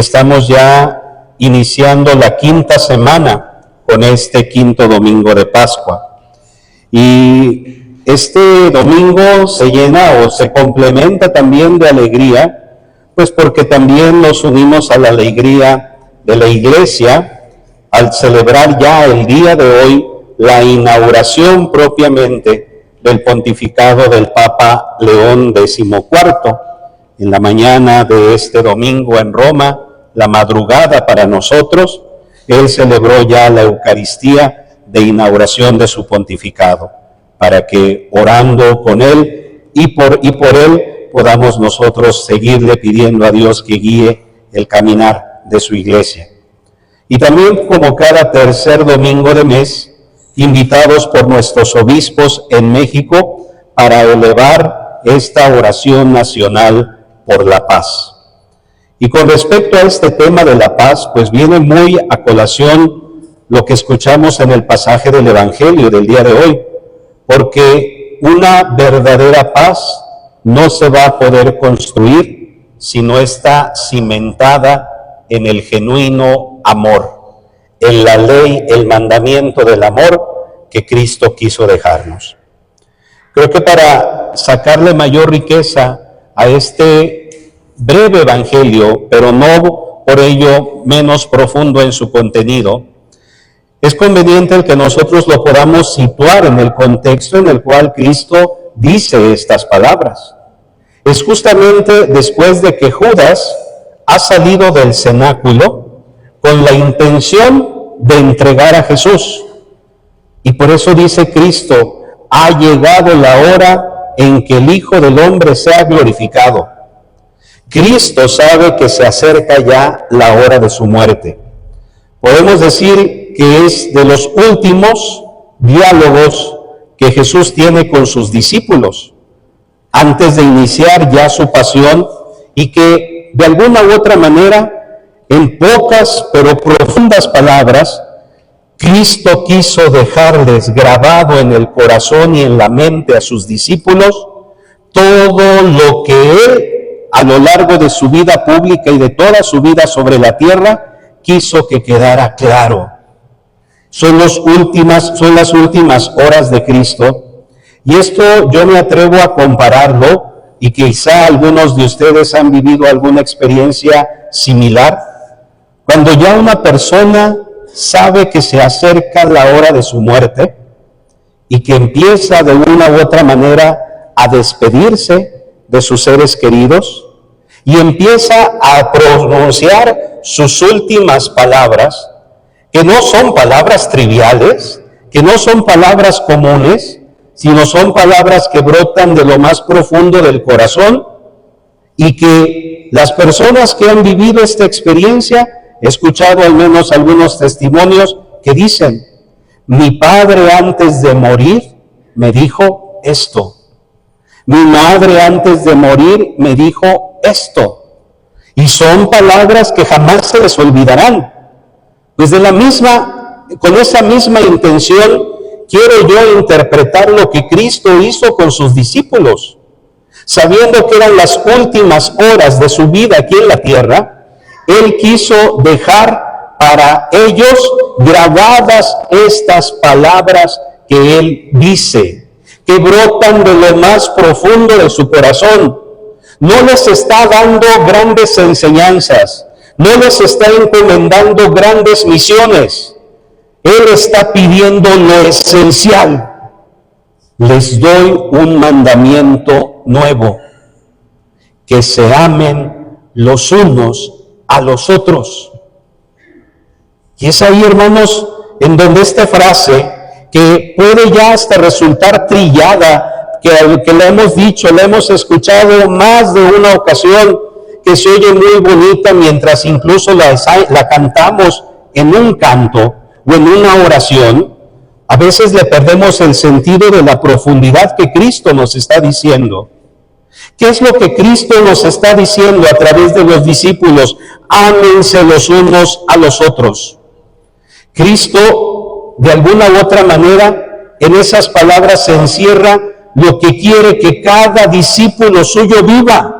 estamos ya iniciando la quinta semana con este quinto domingo de Pascua. Y este domingo se llena o se complementa también de alegría, pues porque también nos unimos a la alegría de la Iglesia al celebrar ya el día de hoy la inauguración propiamente del pontificado del Papa León XIV. En la mañana de este domingo en Roma, la madrugada para nosotros, él celebró ya la Eucaristía de inauguración de su pontificado, para que orando con él y por él podamos nosotros seguirle pidiendo a Dios que guíe el caminar de su Iglesia. Y también, como cada tercer domingo de mes, invitados por nuestros obispos en México para elevar esta oración nacional por la paz. Y con respecto a este tema de la paz, pues viene muy a colación lo que escuchamos en el pasaje del Evangelio del día de hoy, porque una verdadera paz no se va a poder construir si no está cimentada en el genuino amor, en la ley, el mandamiento del amor que Cristo quiso dejarnos. Creo que para sacarle mayor riqueza a este breve evangelio, pero no por ello menos profundo en su contenido, es conveniente el que nosotros lo podamos situar en el contexto en el cual Cristo dice estas palabras. Es justamente después de que Judas ha salido del cenáculo con la intención de entregar a Jesús. Y por eso dice Cristo, ha llegado la hora en que el Hijo del Hombre sea glorificado. Cristo sabe que se acerca ya la hora de su muerte. Podemos decir que es de los últimos diálogos que Jesús tiene con sus discípulos, antes de iniciar ya su pasión, y que de alguna u otra manera, en pocas pero profundas palabras, Cristo quiso dejarles grabado en el corazón y en la mente a sus discípulos todo lo que Él, a lo largo de su vida pública y de toda su vida sobre la tierra, quiso que quedara claro. Son las últimas horas de Cristo, y esto yo me atrevo a compararlo, y quizá algunos de ustedes han vivido alguna experiencia similar, cuando ya una persona sabe que se acerca la hora de su muerte y que empieza de una u otra manera a despedirse de sus seres queridos y empieza a pronunciar sus últimas palabras, que no son palabras triviales, que no son palabras comunes, sino son palabras que brotan de lo más profundo del corazón, y que las personas que han vivido esta experiencia, he escuchado al menos algunos testimonios que dicen, mi padre antes de morir me dijo esto, mi madre antes de morir me dijo esto, y son palabras que jamás se les olvidarán. Pues con esa misma intención, quiero yo interpretar lo que Cristo hizo con sus discípulos, sabiendo que eran las últimas horas de su vida aquí en la tierra. Él quiso dejar para ellos grabadas estas palabras que Él dice, que brotan de lo más profundo de su corazón. No les está dando grandes enseñanzas, no les está encomendando grandes misiones. Él está pidiendo lo esencial. Les doy un mandamiento nuevo, que se amen los unos a los otros. Y es ahí, hermanos, en donde esta frase, que puede ya hasta resultar trillada, que la hemos dicho, la hemos escuchado más de una ocasión, que se oye muy bonita mientras incluso la cantamos en un canto o en una oración, a veces le perdemos el sentido de la profundidad que Cristo nos está diciendo. ¿Qué es lo que Cristo nos está diciendo a través de los discípulos? Ámense los unos a los otros. Cristo, de alguna u otra manera, en esas palabras se encierra lo que quiere que cada discípulo suyo viva.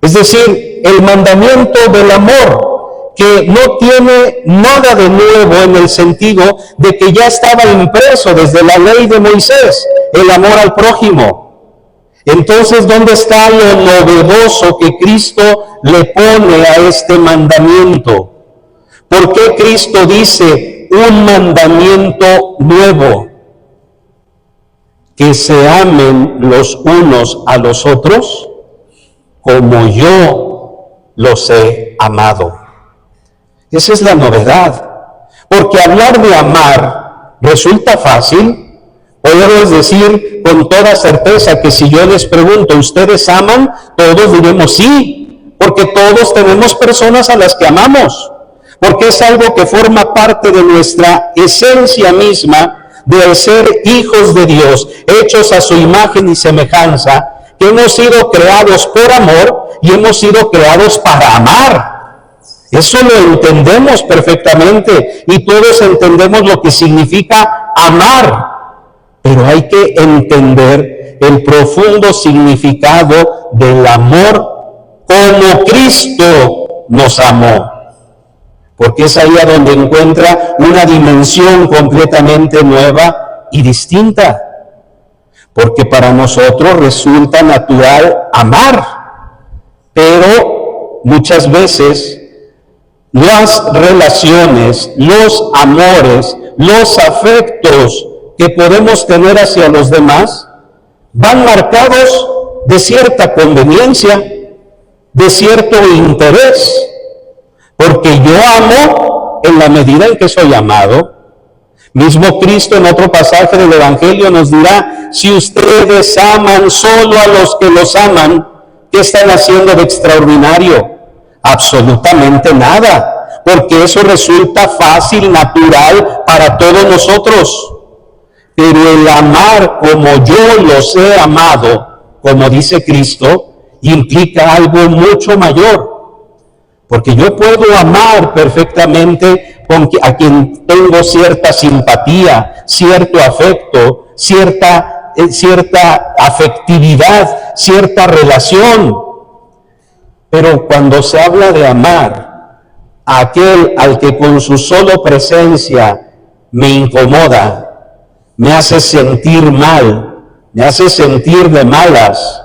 Es decir, el mandamiento del amor, que no tiene nada de nuevo en el sentido de que ya estaba impreso desde la ley de Moisés, el amor al prójimo. Entonces, ¿dónde está lo novedoso que Cristo le pone a este mandamiento? ¿Por qué Cristo dice un mandamiento nuevo? Que se amen los unos a los otros como yo los he amado. Esa es la novedad. Porque hablar de amar resulta fácil. Podemos decir con toda certeza que si yo les pregunto, ¿ustedes aman? Todos diremos sí, porque todos tenemos personas a las que amamos. Porque es algo que forma parte de nuestra esencia misma, de ser hijos de Dios, hechos a su imagen y semejanza, que hemos sido creados por amor y hemos sido creados para amar. Eso lo entendemos perfectamente y todos entendemos lo que significa amar, pero hay que entender el profundo significado del amor como Cristo nos amó. Porque es ahí a donde encuentra una dimensión completamente nueva y distinta. Porque para nosotros resulta natural amar, pero muchas veces las relaciones, los amores, los afectos que podemos tener hacia los demás van marcados de cierta conveniencia, de cierto interés. Porque yo amo en la medida en que soy amado. Mismo Cristo en otro pasaje del Evangelio nos dirá, si ustedes aman solo a los que los aman, ¿qué están haciendo de extraordinario? Absolutamente nada, porque eso resulta fácil, natural para todos nosotros. Pero el amar como yo los he amado, como dice Cristo, implica algo mucho mayor. Porque yo puedo amar perfectamente a quien tengo cierta simpatía, cierto afecto, cierta afectividad, cierta relación. Pero cuando se habla de amar a aquel al que con su solo presencia me incomoda, me hace sentir mal, me hace sentir de malas,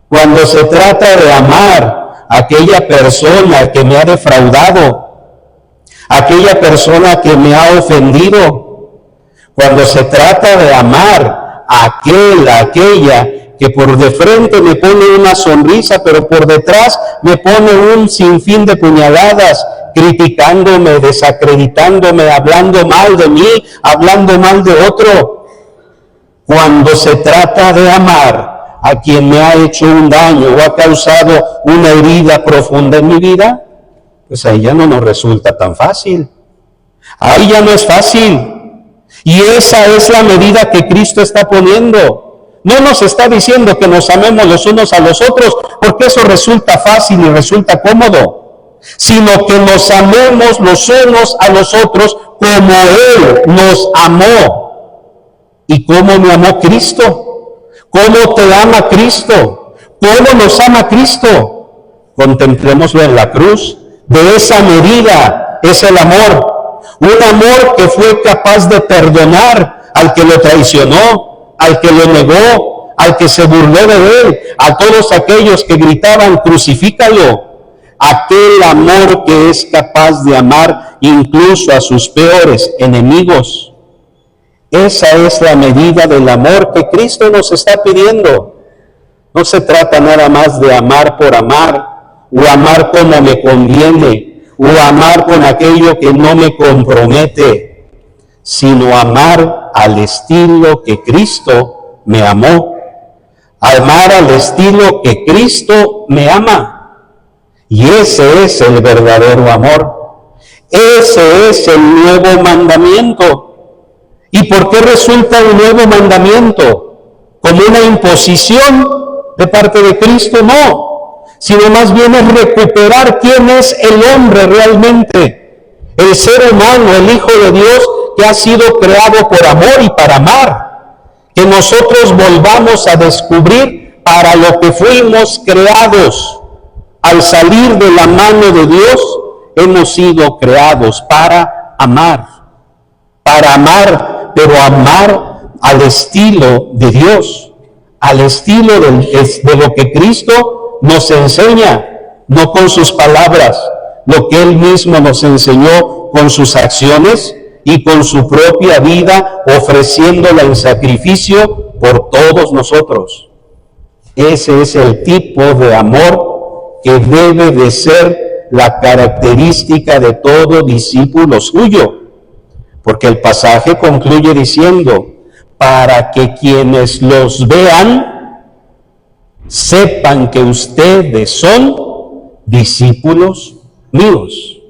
cuando se trata de amar aquella persona que me ha defraudado, aquella persona que me ha ofendido, cuando se trata de amar a aquella que por de frente me pone una sonrisa, pero por detrás me pone un sinfín de puñaladas, criticándome, desacreditándome, hablando mal de mí, hablando mal de otro. Cuando se trata de amar a quien me ha hecho un daño o ha causado una herida profunda en mi vida, pues ahí ya no nos resulta tan fácil. Ahí ya no es fácil. Y esa es la medida que Cristo está poniendo. No nos está diciendo que nos amemos los unos a los otros, porque eso resulta fácil y resulta cómodo, sino que nos amemos los unos a los otros como Él nos amó. ¿Y cómo me amó Cristo? ¿Cómo te ama Cristo? ¿Cómo nos ama Cristo? Contemplémoslo en la cruz. De esa medida es el amor. Un amor que fue capaz de perdonar al que lo traicionó, al que lo negó, al que se burló de él, a todos aquellos que gritaban, crucifícalo. Aquel amor que es capaz de amar incluso a sus peores enemigos. Esa es la medida del amor que Cristo nos está pidiendo. No se trata nada más de amar por amar, o amar como me conviene, o amar con aquello que no me compromete, sino amar al estilo que Cristo me amó, amar al estilo que Cristo me ama. Y ese es el verdadero amor. Ese es el nuevo mandamiento. ¿Y por qué resulta un nuevo mandamiento? ¿Como una imposición de parte de Cristo? No, sino más bien es recuperar quién es el hombre realmente, el ser humano, el Hijo de Dios que ha sido creado por amor y para amar, que nosotros volvamos a descubrir para lo que fuimos creados. Al salir de la mano de Dios, hemos sido creados para amar, pero amar al estilo de Dios, al estilo de lo que Cristo nos enseña, no con sus palabras, lo que Él mismo nos enseñó con sus acciones y con su propia vida, ofreciéndola en sacrificio por todos nosotros. Ese es el tipo de amor que debe de ser la característica de todo discípulo suyo. Porque el pasaje concluye diciendo, para que quienes los vean, sepan que ustedes son discípulos míos.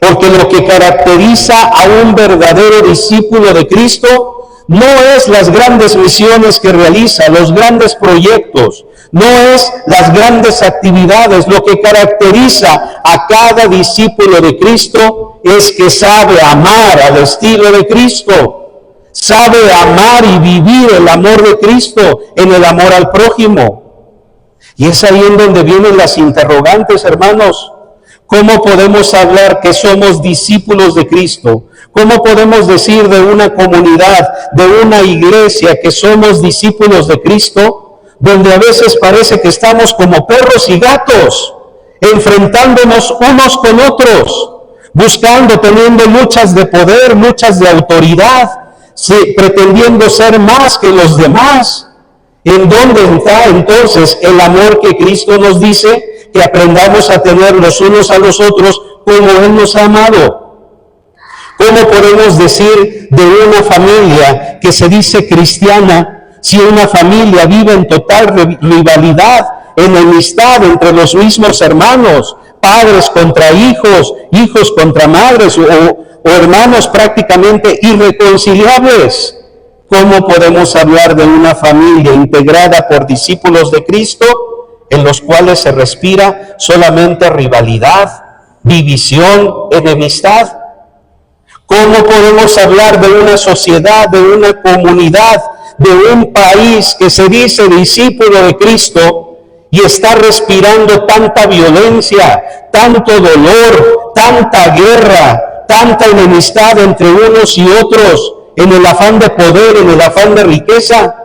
Porque lo que caracteriza a un verdadero discípulo de Cristo no es las grandes misiones que realiza, los grandes proyectos, no es las grandes actividades. Lo que caracteriza a cada discípulo de Cristo es que sabe amar al estilo de Cristo, sabe amar y vivir el amor de Cristo en el amor al prójimo. Y es ahí en donde vienen las interrogantes, hermanos. ¿Cómo podemos hablar que somos discípulos de Cristo? ¿Cómo podemos decir de una comunidad, de una iglesia, que somos discípulos de Cristo, donde a veces parece que estamos como perros y gatos, enfrentándonos unos con otros, buscando, teniendo luchas de poder, luchas de autoridad, pretendiendo ser más que los demás? ¿En dónde está entonces el amor que Cristo nos dice que aprendamos a tener los unos a los otros como Él nos ha amado? ¿Cómo podemos decir de una familia que se dice cristiana si una familia vive en total rivalidad, enemistad entre los mismos hermanos, padres contra hijos, hijos contra madres o hermanos prácticamente irreconciliables? ¿Cómo podemos hablar de una familia integrada por discípulos de Cristo en los cuales se respira solamente rivalidad, división, enemistad? ¿Cómo podemos hablar de una sociedad, de una comunidad, de un país que se dice discípulo de Cristo y está respirando tanta violencia, tanto dolor, tanta guerra, tanta enemistad entre unos y otros, en el afán de poder, en el afán de riqueza?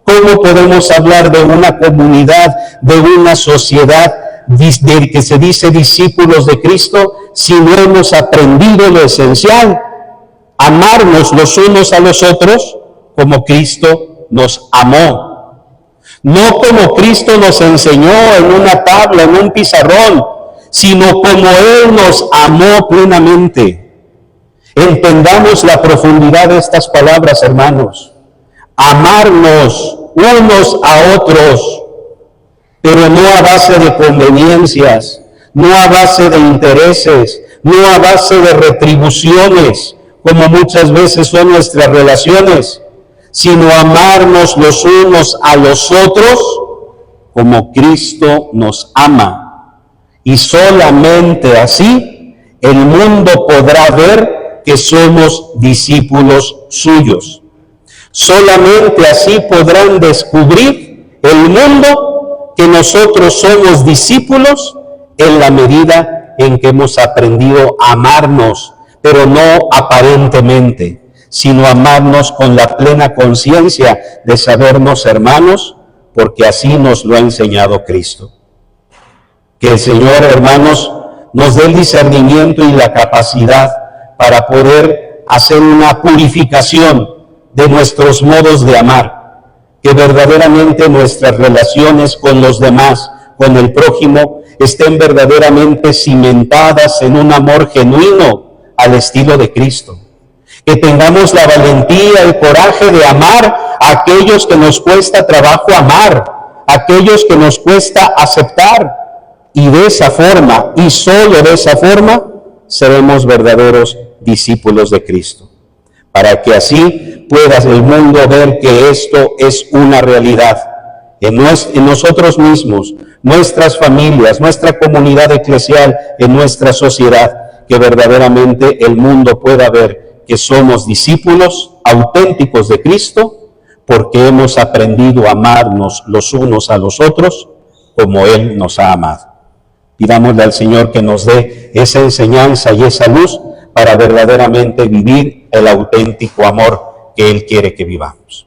¿Cómo podemos hablar de una comunidad, de una sociedad del que se dice discípulos de Cristo si no hemos aprendido lo esencial? Amarnos los unos a los otros como Cristo nos amó. No como Cristo nos enseñó en una tabla, en un pizarrón, sino como Él nos amó plenamente. Entendamos la profundidad de estas palabras, hermanos. Amarnos unos a otros, pero no a base de conveniencias, no a base de intereses, no a base de retribuciones, como muchas veces son nuestras relaciones, sino amarnos los unos a los otros como Cristo nos ama. Y solamente así el mundo podrá ver que somos discípulos suyos. Solamente así podrán descubrir el mundo que nosotros somos discípulos en la medida en que hemos aprendido a amarnos, pero no aparentemente, sino amarnos con la plena conciencia de sabernos hermanos, porque así nos lo ha enseñado Cristo. Que el Señor, hermanos, nos dé el discernimiento y la capacidad para poder hacer una purificación de nuestros modos de amar, que verdaderamente nuestras relaciones con los demás, con el prójimo, estén verdaderamente cimentadas en un amor genuino al estilo de Cristo. Que tengamos la valentía, el coraje de amar a aquellos que nos cuesta trabajo amar, a aquellos que nos cuesta aceptar, y de esa forma, y solo de esa forma, seremos verdaderos discípulos de Cristo. Para que así pueda el mundo ver que esto es una realidad en nosotros mismos, nuestras familias, nuestra comunidad eclesial, en nuestra sociedad, que verdaderamente el mundo pueda ver que somos discípulos auténticos de Cristo, porque hemos aprendido a amarnos los unos a los otros como Él nos ha amado. Pidámosle al Señor que nos dé esa enseñanza y esa luz para verdaderamente vivir el auténtico amor que Él quiere que vivamos.